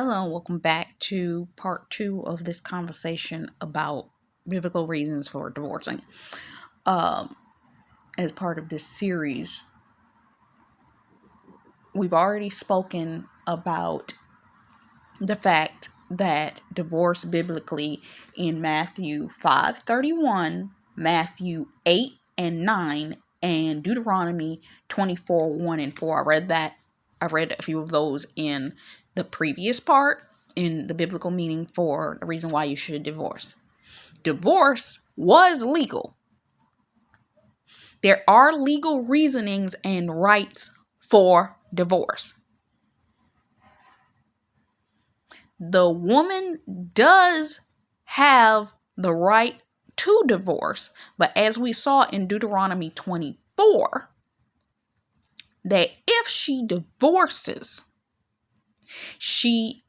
Hello, and welcome back to part two of this conversation about biblical reasons for divorcing. As part of this series, we've already spoken about the fact that divorce biblically in Matthew 5:31, Matthew 8 and 9, and Deuteronomy 24, 1 and 4. I read a few of those in the previous part in the biblical meaning for the reason why you should divorce. Divorce was legal. There are legal reasonings and rights for divorce. The woman does have the right to divorce, but as we saw in Deuteronomy 24, that if she divorces, she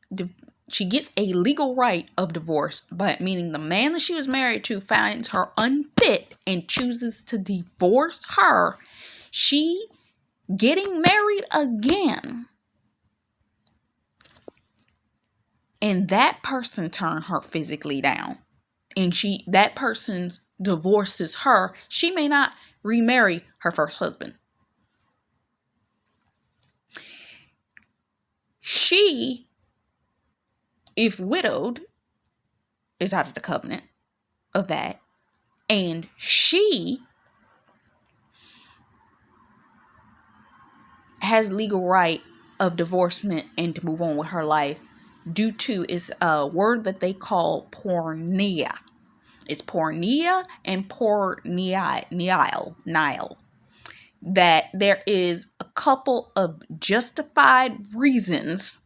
gets a legal right of divorce, but meaning the man that she was married to finds her unfit and chooses to divorce her, she getting married again, and that person turned her physically down, and that person divorces her, she may not remarry her first husband. She, if widowed, is out of the covenant of that, and she has legal right of divorcement and to move on with her life due to is a word that they call porneia. It's porneia and porneia, that there is a couple of justified reasons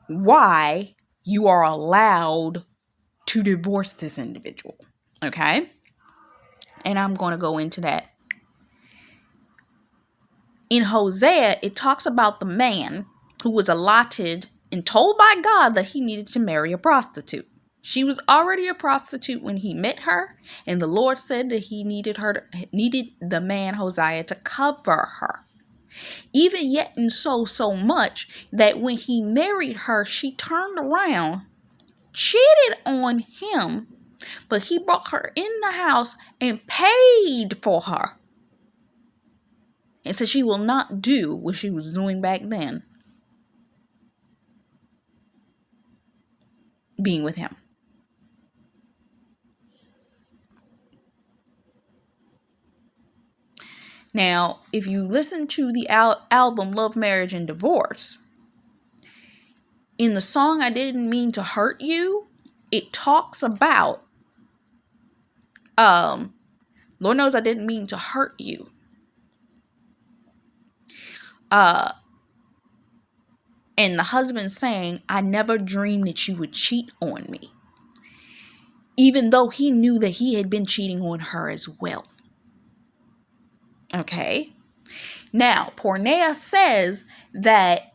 why you are allowed to divorce this individual. Okay? And I'm going to go into that. In Hosea, it talks about the man who was allotted and told by God that he needed to marry a prostitute. She was already a prostitute when he met her, and the Lord said that he needed the man Hosea to cover her. Even yet and so much that when he married her, she turned around, cheated on him, but he brought her in the house and paid for her. And said she will not do what she was doing back then, being with him. Now, if you listen to the album Love, Marriage, and Divorce, in the song I Didn't Mean to Hurt You, it talks about, Lord knows I didn't mean to hurt you. And the husband saying, I never dreamed that you would cheat on me. Even though he knew that he had been cheating on her as well. Okay. Now, porneia says that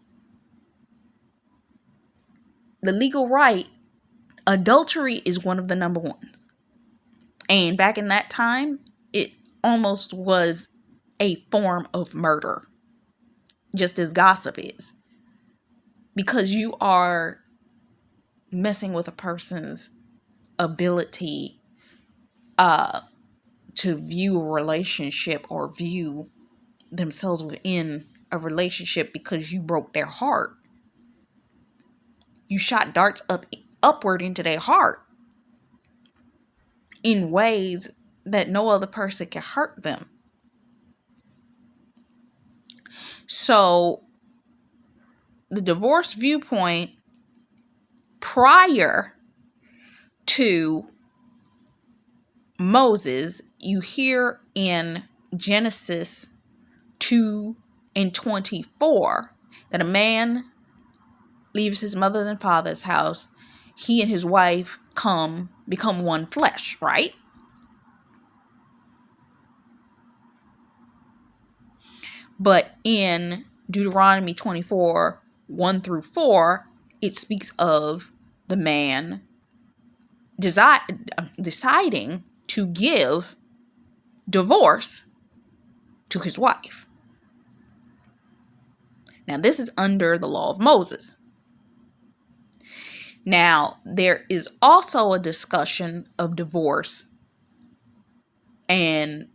the legal right, adultery is one of the number ones. And back in that time, it almost was a form of murder. Just as gossip is. Because you are messing with a person's ability to view a relationship or view themselves within a relationship because you broke their heart. You shot darts upward into their heart in ways that no other person can hurt them. So the divorce viewpoint prior to Moses, you hear in Genesis 2 and 24 that a man leaves his mother and father's house. He and his wife become one flesh, right? But in Deuteronomy 24, 1 through 4, it speaks of the man deciding to give divorce to his wife. Now, this is under the law of Moses. Now, there is also a discussion of divorce and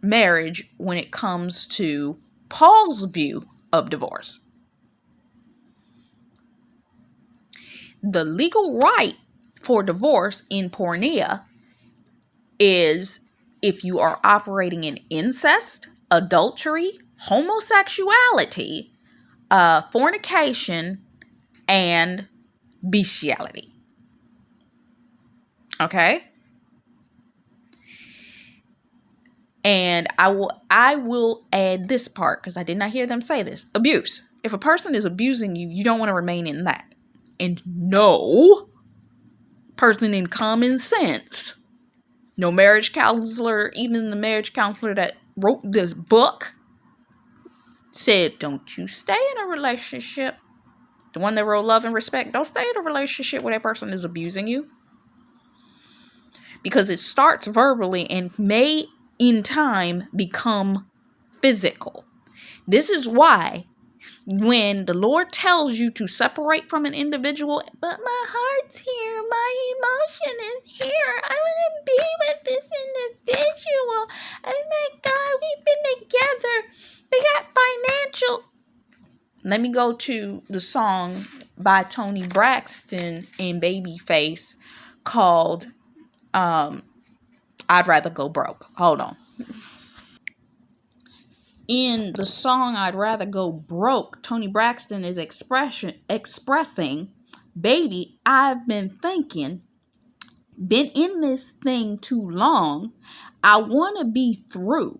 marriage when it comes to Paul's view of divorce. The legal right for divorce in porneia is if you are operating in incest, adultery, homosexuality, fornication, and bestiality. Okay? And I will add this part because I did not hear them say this. Abuse. If a person is abusing you, you don't want to remain in that. And no person in common sense, no marriage counselor, even the marriage counselor that wrote this book, said, don't you stay in a relationship. The one that wrote Love and Respect, don't stay in a relationship where that person is abusing you. Because it starts verbally and may in time become physical. This is why when the Lord tells you to separate from an individual, but my heart's here, my emotion is here, I want to be with this individual. Oh my God, we've been together. We got financial. Let me go to the song by Toni Braxton and Babyface called I'd Rather Go Broke. Hold on. In the song I'd Rather Go Broke, Toni Braxton is expressing, baby, I've been thinking, been in this thing too long. I want to be through.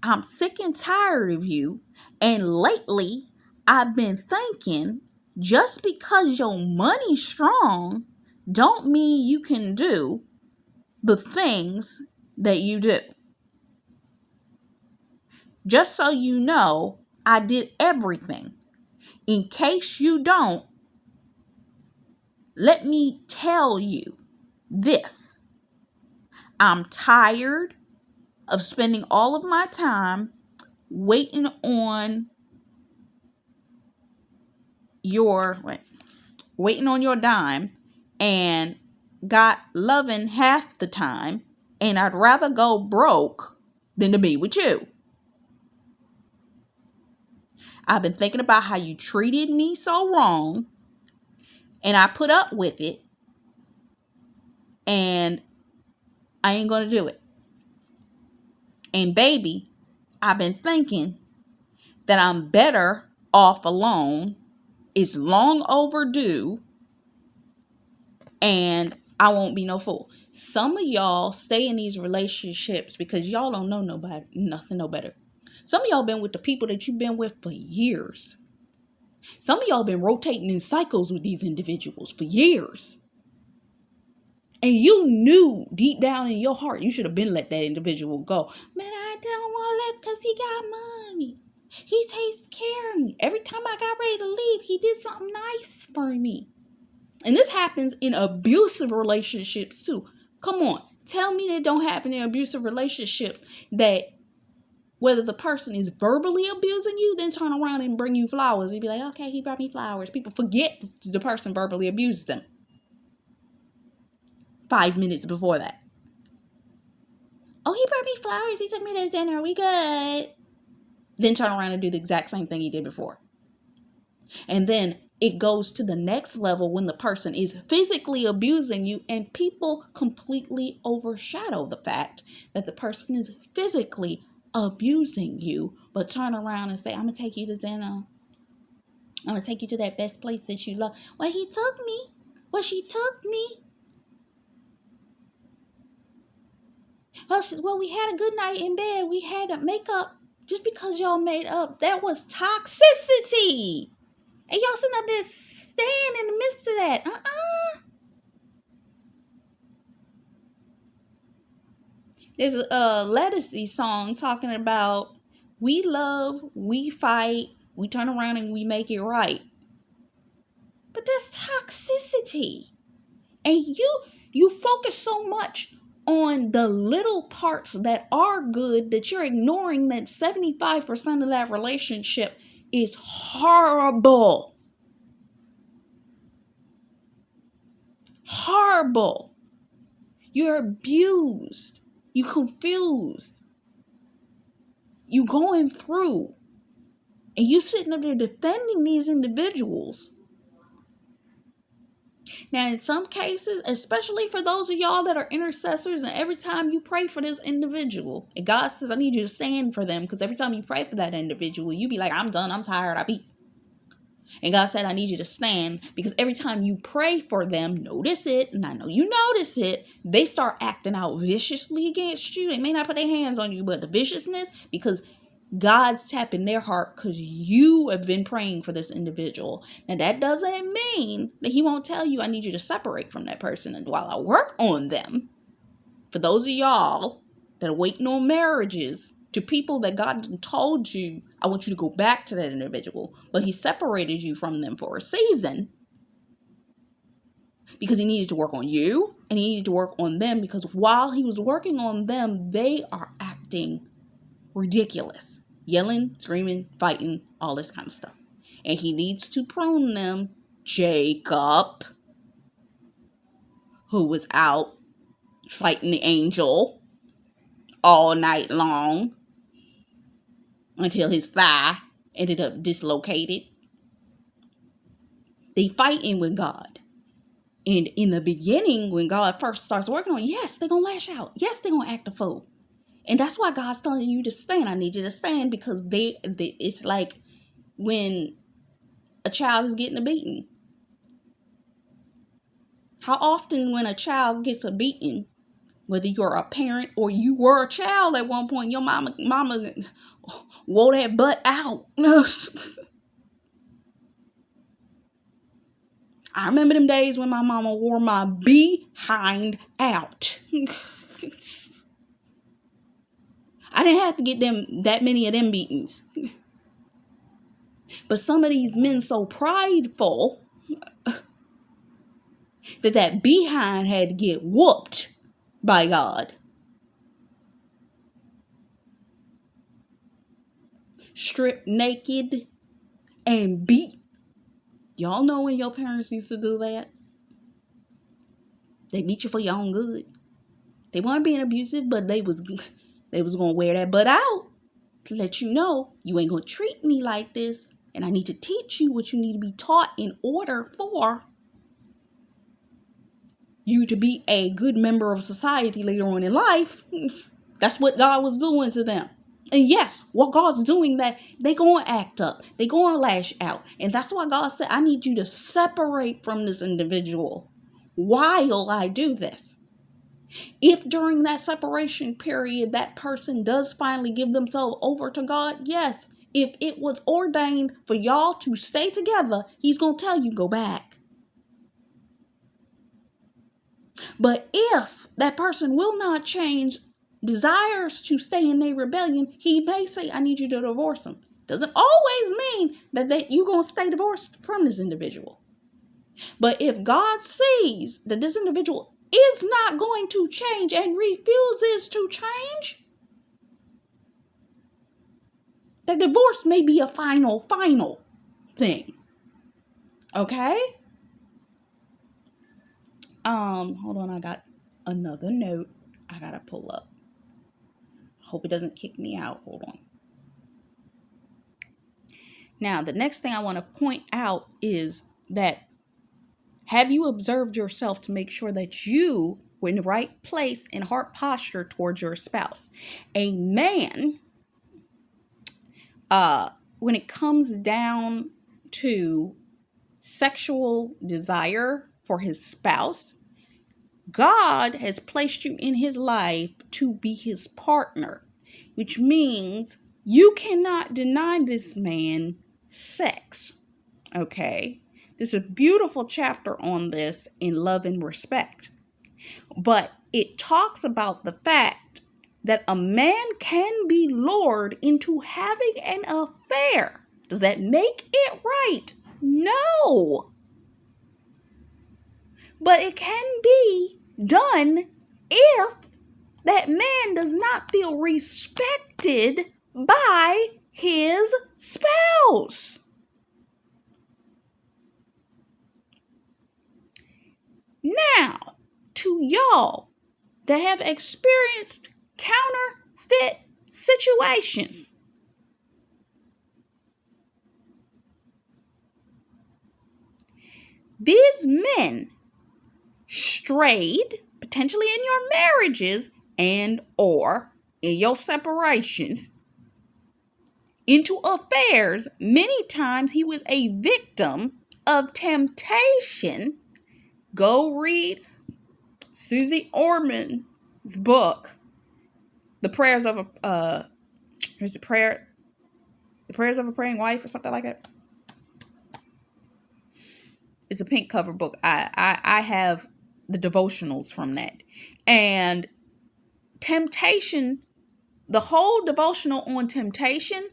I'm sick and tired of you. And lately, I've been thinking, just because your money's strong, don't mean you can do the things that you do. Just so you know, I did everything. In case you don't, let me tell you this. I'm tired of spending all of my time waiting on your dime and got loving half the time, and I'd rather go broke than to be with you. I've been thinking about how you treated me so wrong, and I put up with it, and I ain't gonna do it. And baby, I've been thinking that I'm better off alone. It's long overdue, and I won't be no fool. Some of y'all stay in these relationships because y'all don't know nothing no better. Some of y'all been with the people that you've been with for years. Some of y'all been rotating in cycles with these individuals for years. And you knew deep down in your heart you should have been let that individual go. Man, I don't want to let because he got money. He takes care of me. Every time I got ready to leave, he did something nice for me. And this happens in abusive relationships too. Come on. Tell me that don't happen in abusive relationships, that whether the person is verbally abusing you, then turn around and bring you flowers. You'd be like, okay, he brought me flowers. People forget the person verbally abused them 5 minutes before that. Oh, he brought me flowers. He took me to dinner. We good. Then turn around and do the exact same thing he did before. And then it goes to the next level when the person is physically abusing you, and people completely overshadow the fact that the person is physically abusing you, but turn around and say, I'm going to take you to dinner. I'm going to take you to that best place that you love. Well, he took me. Well, she took me. Well, we had a good night in bed. We had to make up. Just because y'all made up, that was toxicity. And y'all sitting up there staying in the midst of that. There's a Ledisi song talking about we love, we fight, we turn around and we make it right. But that's toxicity. And you focus so much on the little parts that are good that you're ignoring that 75% of that relationship is horrible. horrible. You're abused. You confused. You going through. And you sitting up there defending these individuals. Now, in some cases, especially for those of y'all that are intercessors, and every time you pray for this individual, and God says, I need you to stand for them, because every time you pray for that individual, you be like, I'm done, I'm tired, I beat. And God said, I need you to stand, because every time you pray for them, notice it, and I know you notice it, they start acting out viciously against you. They may not put their hands on you, but the viciousness, because God's tapping their heart because you have been praying for this individual. Now, that doesn't mean that he won't tell you, I need you to separate from that person and while I work on them. For those of y'all that are waiting on marriages, to people that God told you, I want you to go back to that individual, but he separated you from them for a season because he needed to work on you and he needed to work on them, because while he was working on them, they are acting ridiculous. Yelling, screaming, fighting, all this kind of stuff. And he needs to prune them. Jacob, who was out fighting the angel all night long until his thigh ended up dislocated. They fighting with God. And in the beginning, when God first starts working on, yes, they're going to lash out. Yes, they're going to act a fool. And that's why God's telling you to stand. I need you to stand, because it's like when a child is getting a beating. How often when a child gets a beating, whether you're a parent or you were a child at one point, your mama wore that butt out. I remember them days when my mama wore my behind out. I didn't have to get that many of them beatings. But some of these men so prideful that behind had to get whooped by God. Stripped naked and beat. Y'all know when your parents used to do that? They beat you for your own good. They weren't being abusive, but they was going to wear that butt out to let you know you ain't going to treat me like this. And I need to teach you what you need to be taught in order for you to be a good member of society later on in life. That's what God was doing to them. And yes, what God's doing, that they going to act up. They going to lash out. And that's why God said, I need you to separate from this individual while I do this. If during that separation period, that person does finally give themselves over to God, yes. If it was ordained for y'all to stay together, he's going to tell you, go back. But if that person will not change, desires to stay in their rebellion, he may say, I need you to divorce them. Doesn't always mean that you're going to stay divorced from this individual. But if God sees that this individual is not going to change and refuses to change, the divorce may be a final thing. Okay? Hold on, I got another note I gotta pull up. Hope it doesn't kick me out. Hold on. Now, the next thing I want to point out is that, have you observed yourself to make sure that you were in the right place and heart posture towards your spouse? A man, when it comes down to sexual desire for his spouse, God has placed you in his life to be his partner, which means you cannot deny this man sex. Okay? There's a beautiful chapter on this in Love and Respect. But it talks about the fact that a man can be lured into having an affair. Does that make it right? No. But it can be done if that man does not feel respected by his spouse. Now, y'all that have experienced counterfeit situations. These men strayed, potentially in your marriages and or in your separations, into affairs. Many times he was a victim of temptation. Go read Susie Orman's book, The Prayers of a The Prayers of a Praying Wife, or something like that. It's a pink cover book. I have the devotionals from that. And temptation, the whole devotional on temptation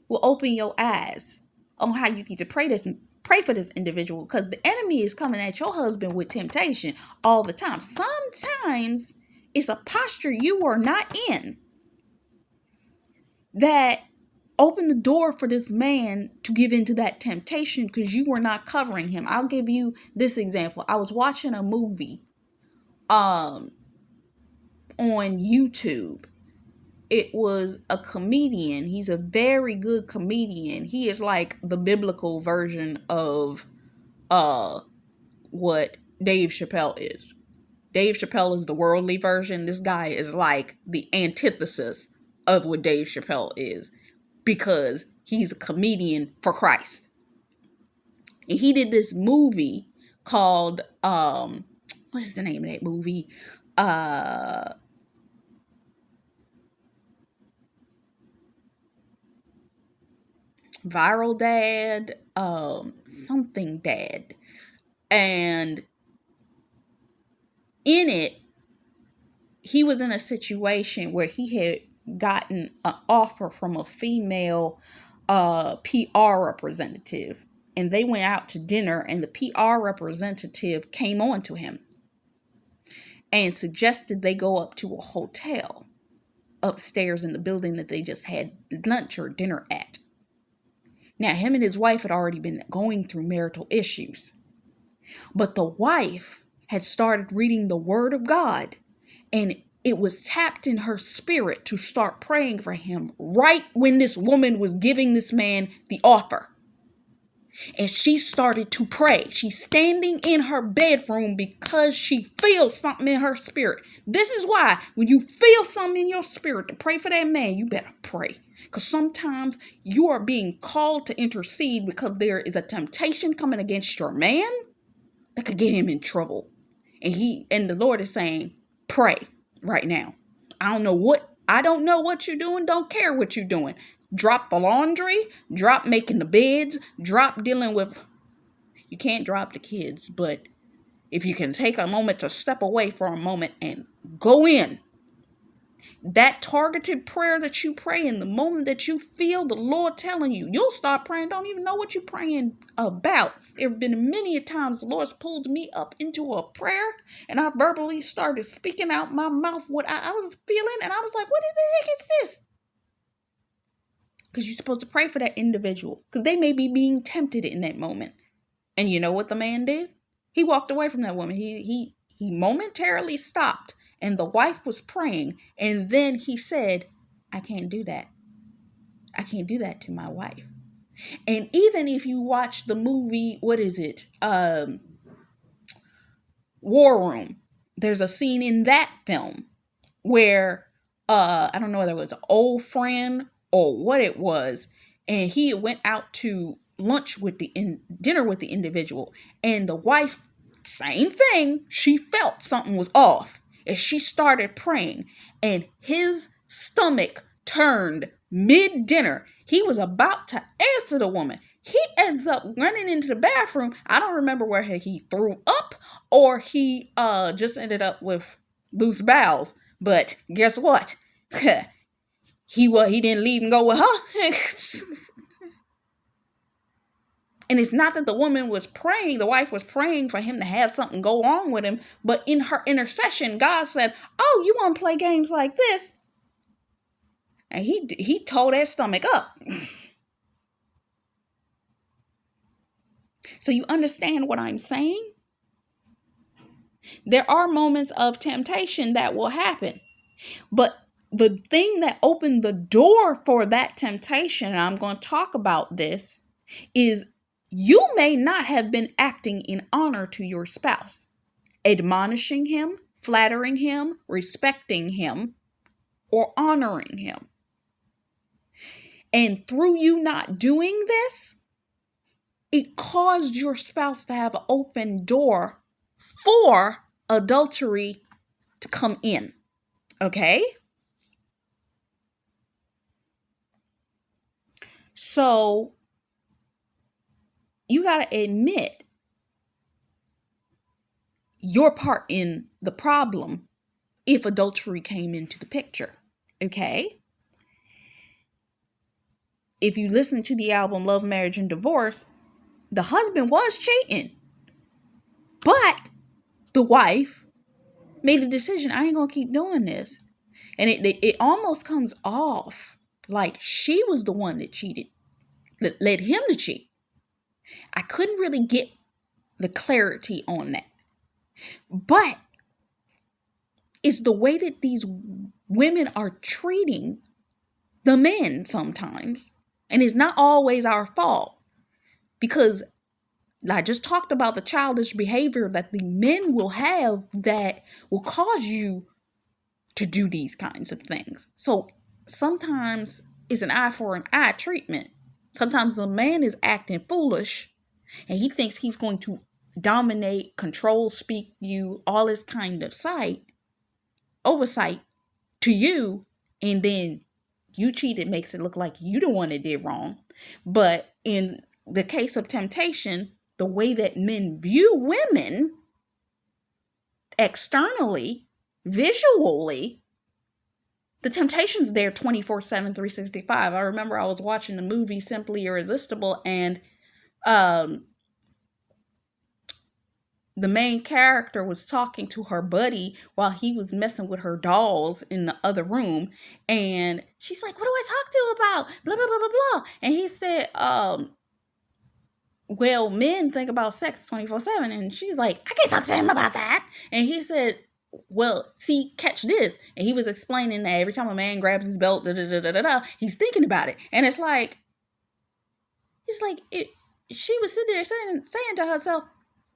will open your eyes on how you need to pray for this individual, because the enemy is coming at your husband with temptation all the time. Sometimes it's a posture you are not in that open the door for this man to give into that temptation because you were not covering him. I'll give you this example. I was watching a movie on YouTube. It was a comedian. He's a very good comedian. He is like the biblical version of what Dave Chappelle is. Dave Chappelle is the worldly version. This guy is like the antithesis of what Dave Chappelle is, because he's a comedian for Christ. And he did this movie called what's the name of that movie? Viral Dad, something Dad. And in it, he was in a situation where he had gotten an offer from a female PR representative, and they went out to dinner, and the PR representative came on to him and suggested they go up to a hotel upstairs in the building that they just had lunch or dinner at. Now, him and his wife had already been going through marital issues, but the wife had started reading the Word of God, and it was tapped in her spirit to start praying for him right when this woman was giving this man the offer. And she started to pray. She's standing in her bedroom because she feels something in her spirit. This is why when you feel something in your spirit to pray for that man, you better pray. Because sometimes you are being called to intercede because there is a temptation coming against your man that could get him in trouble. And the Lord is saying, pray right now. I don't know what you're doing. Don't care what you're doing. Drop the laundry, drop making the beds, drop dealing with, you can't drop the kids, but if you can take a moment to step away for a moment and go in, that targeted prayer that you pray in the moment that you feel the Lord telling you, you'll start praying, don't even know what you're praying about. There have been many times the Lord's pulled me up into a prayer and I verbally started speaking out my mouth what I was feeling, and I was like, what the heck is this? Because you're supposed to pray for that individual, because they may be being tempted in that moment. And you know what the man did? He walked away from that woman. He momentarily stopped, and the wife was praying, and then he said, I can't do that. I can't do that to my wife. And even if you watch the movie, what is it? War Room. There's a scene in that film where I don't know whether it was an old friend or what it was, and he went out to lunch with dinner with the individual, and the wife, same thing, she felt something was off, and she started praying, and his stomach turned mid-dinner. He was about to answer the woman. He ends up running into the bathroom. I don't remember where he threw up or he just ended up with loose bowels. But guess what? He didn't leave and go with her. And it's not that the woman was praying, the wife was praying for him to have something go on with him, but in her intercession, God said, oh, you want to play games like this? And he tore that stomach up. So you understand what I'm saying? There are moments of temptation that will happen. But the thing that opened the door for that temptation, and I'm going to talk about this, is you may not have been acting in honor to your spouse, admonishing him, flattering him, respecting him, or honoring him. And through you not doing this, it caused your spouse to have an open door for adultery to come in. Okay? So you got to admit your part in the problem if adultery came into the picture. Okay? If you listen to the album Love, Marriage, and Divorce, the husband was cheating. But the wife made a decision, I ain't going to keep doing this. And it almost comes off like she was the one that cheated, that led him to cheat. I couldn't really get the clarity on that. But it's the way that these women are treating the men sometimes. And it's not always our fault. Because I just talked about the childish behavior that the men will have that will cause you to do these kinds of things. So sometimes it's an eye for an eye treatment. Sometimes the man is acting foolish and he thinks he's going to dominate, control, speak you, all this kind of oversight to you, and then you cheated, makes it look like you the one that did wrong. But in the case of temptation, the way that men view women externally, visually, the temptation's there 24/7, 365. I remember I was watching the movie Simply Irresistible, and the main character was talking to her buddy while he was messing with her dolls in the other room. And she's like, what do I talk to you about? Blah, blah, blah, blah, blah. And he said, well, men think about sex 24/7. And she's like, I can't talk to him about that. And he said, well, see, catch this. And he was explaining that every time a man grabs his belt, he's thinking about it. And it's like, she was sitting there saying to herself,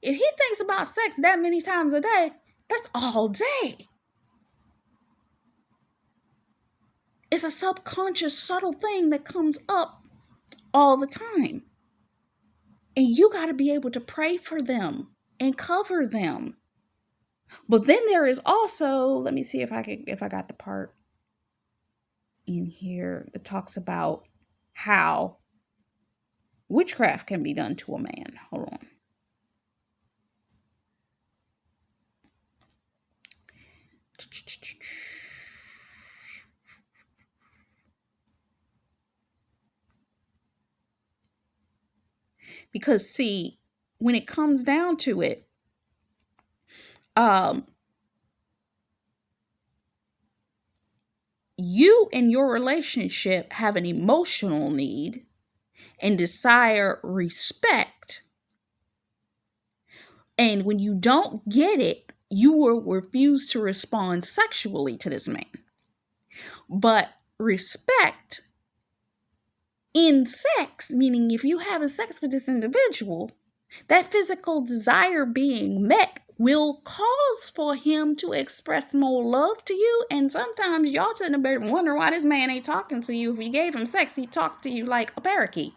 if he thinks about sex that many times a day, that's all day. It's a subconscious, subtle thing that comes up all the time. And you got to be able to pray for them and cover them. But then there is also, let me see if I got the part in here that talks about how witchcraft can be done to a man. Hold on. Because see, when it comes down to it, you and your relationship have an emotional need and desire respect. And when you don't get it, you will refuse to respond sexually to this man. But respect in sex, meaning if you have sex with this individual, that physical desire being met will cause for him to express more love to you. And sometimes y'all sitting there wondering why this man ain't talking to you. If you gave him sex, he'd talk to you like a parakeet.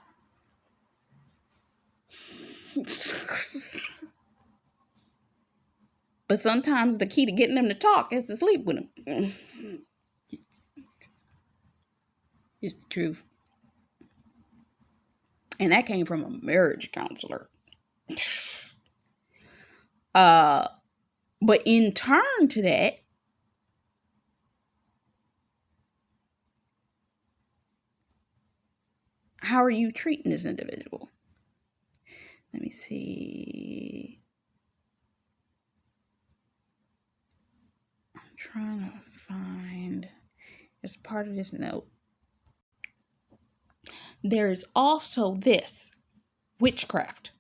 But sometimes the key to getting them to talk is to sleep with them. It's the truth. And that came from a marriage counselor. But in turn to that, how are you treating this individual? Let me see. I'm trying to find, as part of this note, there is also this witchcraft.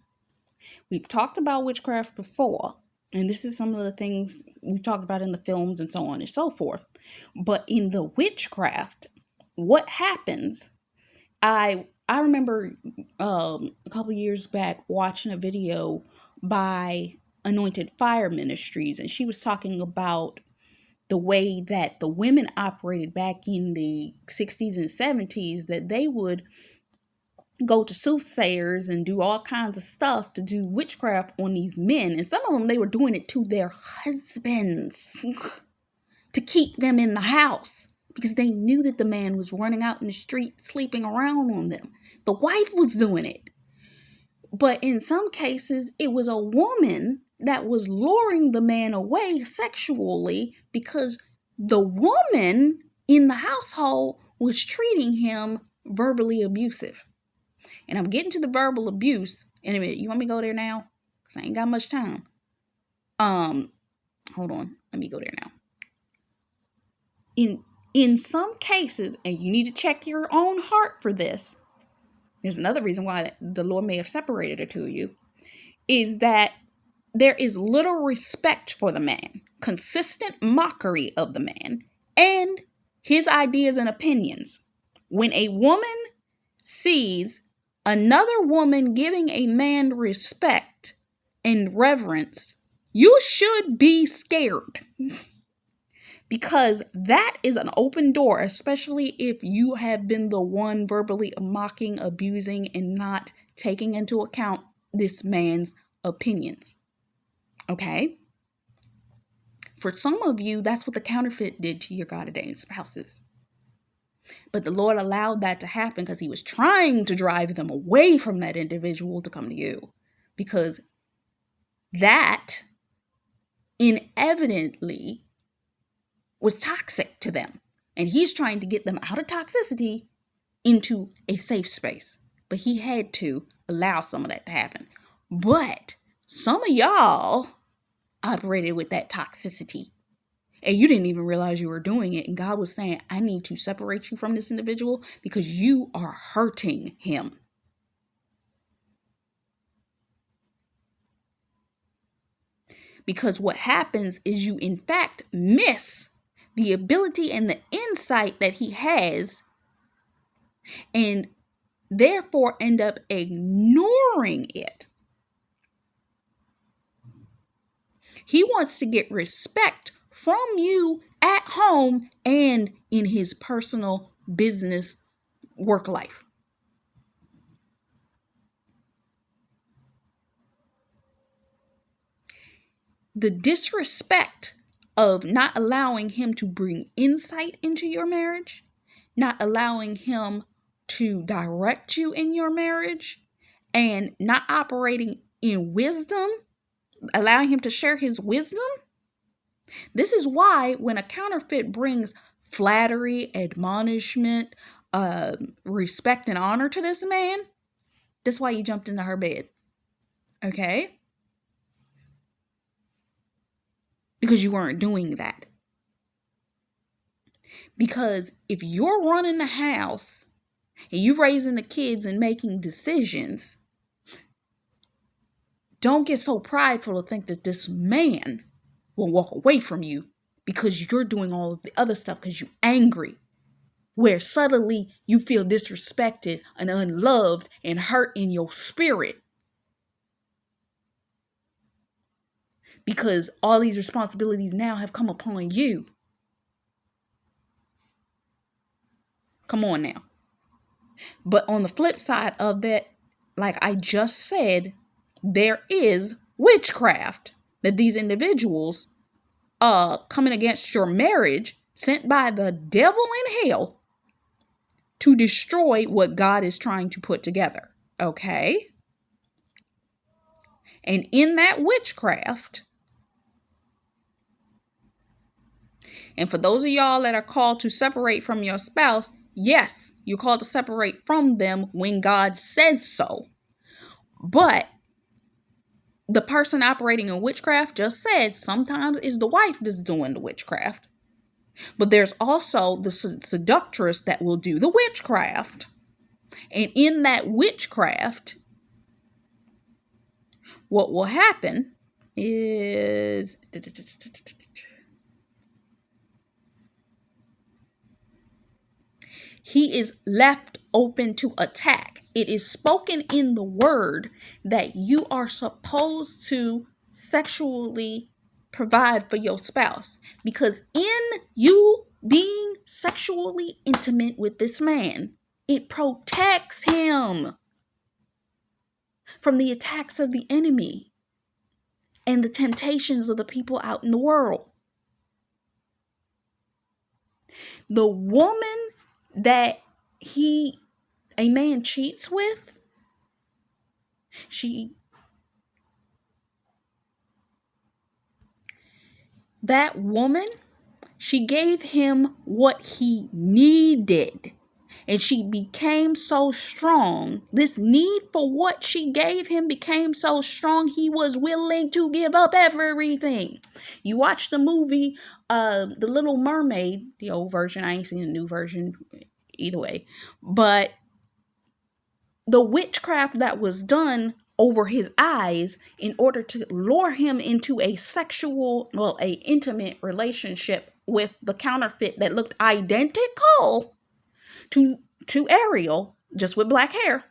We've talked about witchcraft before, And this is some of the things we've talked about in the films and so on and so forth. But in the witchcraft, what happens, I remember a couple years back watching a video by Anointed Fire Ministries, and she was talking about the way that the women operated back in the 60s and 70s, that they would go to soothsayers and do all kinds of stuff to do witchcraft on these men. And some of them, they were doing it to their husbands to keep them in the house because they knew that the man was running out in the street sleeping around on them. The wife was doing it. But in some cases, it was a woman that was luring the man away sexually because the woman in the household was treating him verbally abusive. And I'm getting to the verbal abuse in a minute. You want me to go there now? Because I ain't got much time. Hold on. Let me go there now. In some cases, and you need to check your own heart for this, there's another reason why the Lord may have separated the two of you, is that there is little respect for the man, consistent mockery of the man, and his ideas and opinions. When a woman sees another woman giving a man respect and reverence, you should be scared. Because that is an open door, especially if you have been the one verbally mocking, abusing, and not taking into account this man's opinions. Okay? For some of you, that's what the counterfeit did to your God-ordained spouses. But the Lord allowed that to happen because he was trying to drive them away from that individual to come to you. Because that inevitably was toxic to them. And he's trying to get them out of toxicity into a safe space. But he had to allow some of that to happen. But some of y'all operated with that toxicity. And you didn't even realize you were doing it. And God was saying, I need to separate you from this individual because you are hurting him. Because what happens is you, in fact, miss the ability and the insight that he has, and therefore end up ignoring it. He wants to get respect from you at home and in his personal business work life. The disrespect of not allowing him to bring insight into your marriage, not allowing him to direct you in your marriage, and not operating in wisdom, allowing him to share his wisdom. This is why when a counterfeit brings flattery, admonishment, respect, and honor to this man, that's why you jumped into her bed. Okay? Because you weren't doing that. Because if you're running the house and you're raising the kids and making decisions, don't get so prideful to think that this man will walk away from you because you're doing all of the other stuff because you're angry. Where suddenly you feel disrespected and unloved and hurt in your spirit. Because all these responsibilities now have come upon you. Come on now. But on the flip side of that, like I just said, there is witchcraft that these individuals coming against your marriage sent by the devil in hell to destroy what God is trying to put together. Okay? And in that witchcraft, and for those of y'all that are called to separate from your spouse, yes, you're called to separate from them when God says so. But the person operating in witchcraft just said sometimes it's the wife that's doing the witchcraft. But there's also the seductress that will do the witchcraft. And in that witchcraft, what will happen is he is left open to attack. It is spoken in the word that you are supposed to sexually provide for your spouse, because in you being sexually intimate with this man, it protects him from the attacks of the enemy and the temptations of the people out in the world. The woman that a man cheats with, that woman, she gave him what he needed. And she became so strong. This need for what she gave him became so strong, he was willing to give up everything. You watch the movie, The Little Mermaid, the old version. I ain't seen the new version either way. But the witchcraft that was done over his eyes in order to lure him into a intimate relationship with the counterfeit that looked identical to Ariel, just with black hair,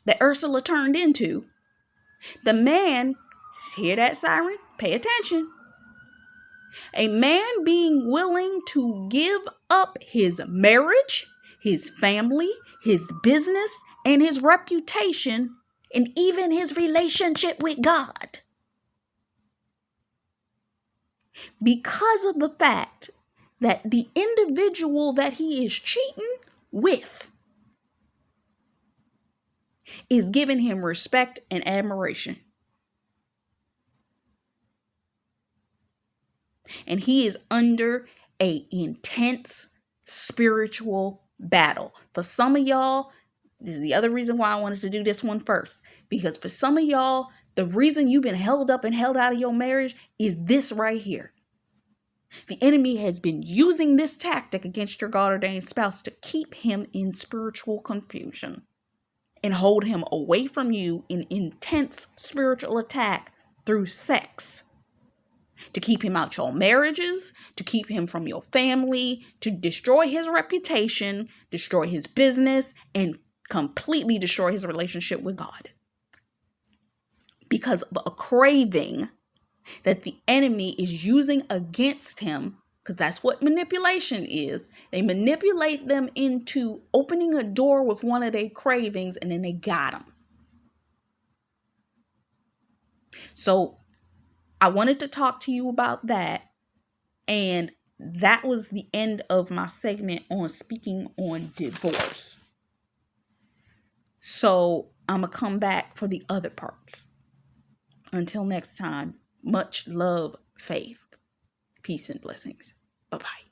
that Ursula turned into. The man, hear that siren? Pay attention. A man being willing to give up his marriage, his family, his business, and his reputation, and even his relationship with God, because of the fact that the individual that he is cheating with is giving him respect and admiration. And he is under an intense spiritual battle. For some of y'all, this is the other reason why I wanted to do this one first. Because for some of y'all, the reason you've been held up and held out of your marriage is this right here. The enemy has been using this tactic against your God-ordained spouse to keep him in spiritual confusion and hold him away from you in intense spiritual attack through sex, to keep him out your marriages, to keep him from your family, to destroy his reputation, destroy his business, and completely destroy his relationship with God. Because of a craving that the enemy is using against him, because that's what manipulation is. They manipulate them into opening a door with one of their cravings, and then they got them. So I wanted to talk to you about that. And that was the end of my segment on speaking on divorce. So I'm going to come back for the other parts. Until next time, much love, faith, peace, and blessings. Bye-bye.